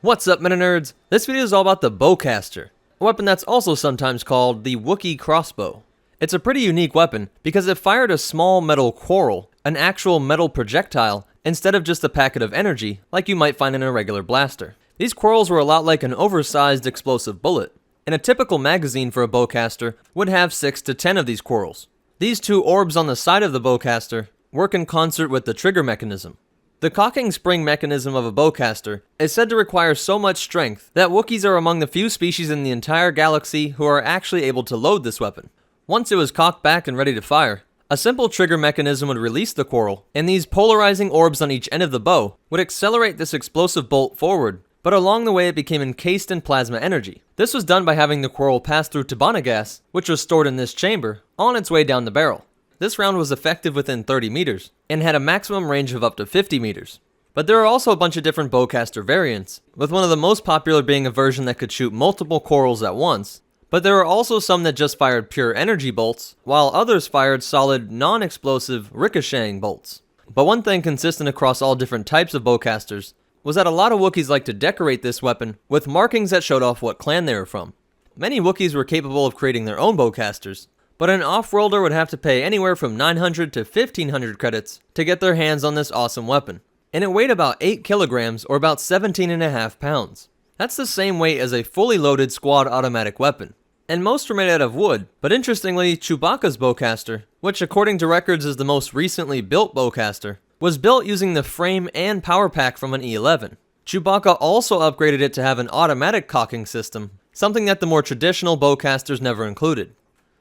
What's up, Meta Nerds? This video is all about the Bowcaster, a weapon that's also sometimes called the Wookiee crossbow. It's a pretty unique weapon because it fired a small metal quarrel, an actual metal projectile, instead of just a packet of energy like you might find in a regular blaster. These quarrels were a lot like an oversized explosive bullet, and a typical magazine for a Bowcaster would have 6 to 10 of these quarrels. These two orbs on the side of the Bowcaster work in concert with the trigger mechanism. The cocking spring mechanism of a Bowcaster is said to require so much strength that Wookiees are among the few species in the entire galaxy who are actually able to load this weapon. Once it was cocked back and ready to fire, a simple trigger mechanism would release the quarrel, and these polarizing orbs on each end of the bow would accelerate this explosive bolt forward, but along the way it became encased in plasma energy. This was done by having the quarrel pass through Tabana gas, which was stored in this chamber, on its way down the barrel. This round was effective within 30 meters, and had a maximum range of up to 50 meters. But there are also a bunch of different Bowcaster variants, with one of the most popular being a version that could shoot multiple quarrels at once. But there are also some that just fired pure energy bolts, while others fired solid, non-explosive, ricocheting bolts. But one thing consistent across all different types of Bowcasters was that a lot of Wookiees like to decorate this weapon with markings that showed off what clan they were from. Many Wookiees were capable of creating their own Bowcasters, but an off-worlder would have to pay anywhere from 900 to 1500 credits to get their hands on this awesome weapon. And it weighed about 8 kilograms or about 17.5 pounds. That's the same weight as a fully loaded squad automatic weapon. And most were made out of wood, but interestingly, Chewbacca's Bowcaster, which according to records is the most recently built Bowcaster, was built using the frame and power pack from an E11. Chewbacca also upgraded it to have an automatic cocking system, something that the more traditional Bowcasters never included.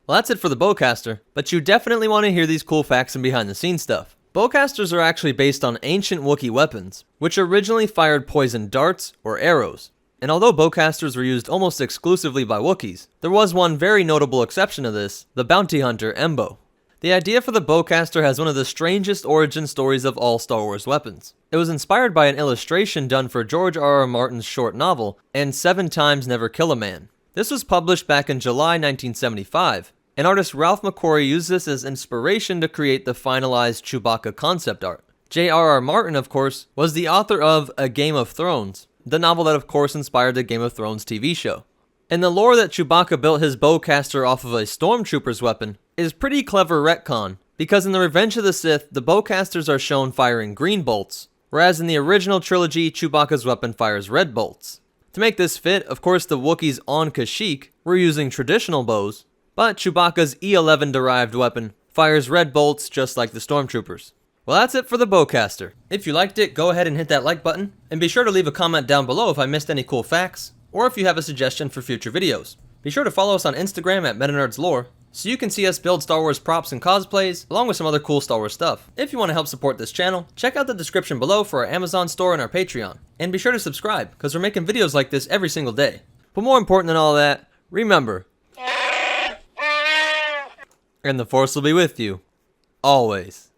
Well, that's it for the Bowcaster, but you definitely want to hear these cool facts and behind the scenes stuff. Bowcasters are actually based on ancient Wookiee weapons, which originally fired poison darts or arrows. And although Bowcasters were used almost exclusively by Wookiees, there was one very notable exception to this, the bounty hunter Embo. The idea for the Bowcaster has one of the strangest origin stories of all Star Wars weapons. It was inspired by an illustration done for George R.R. Martin's short novel, And 7 Times Never Kill a Man. This was published back in July 1975. And artist Ralph McQuarrie used this as inspiration to create the finalized Chewbacca concept art. J.R.R. Martin, of course, was the author of A Game of Thrones, the novel that of course inspired the Game of Thrones TV show. And the lore that Chewbacca built his Bowcaster off of a stormtrooper's weapon is pretty clever retcon, because in the Revenge of the Sith, the Bowcasters are shown firing green bolts, whereas in the original trilogy, Chewbacca's weapon fires red bolts. To make this fit, of course the Wookiees on Kashyyyk were using traditional bows, but Chewbacca's E11 derived weapon fires red bolts just like the stormtroopers. Well, that's it for the Bowcaster. If you liked it, go ahead and hit that like button, and be sure to leave a comment down below if I missed any cool facts, or if you have a suggestion for future videos. Be sure to follow us on Instagram at MetaNerdsLore, so you can see us build Star Wars props and cosplays, along with some other cool Star Wars stuff. If you want to help support this channel, check out the description below for our Amazon store and our Patreon. And be sure to subscribe, because we're making videos like this every single day. But more important than all that, remember, and the Force will be with you, always.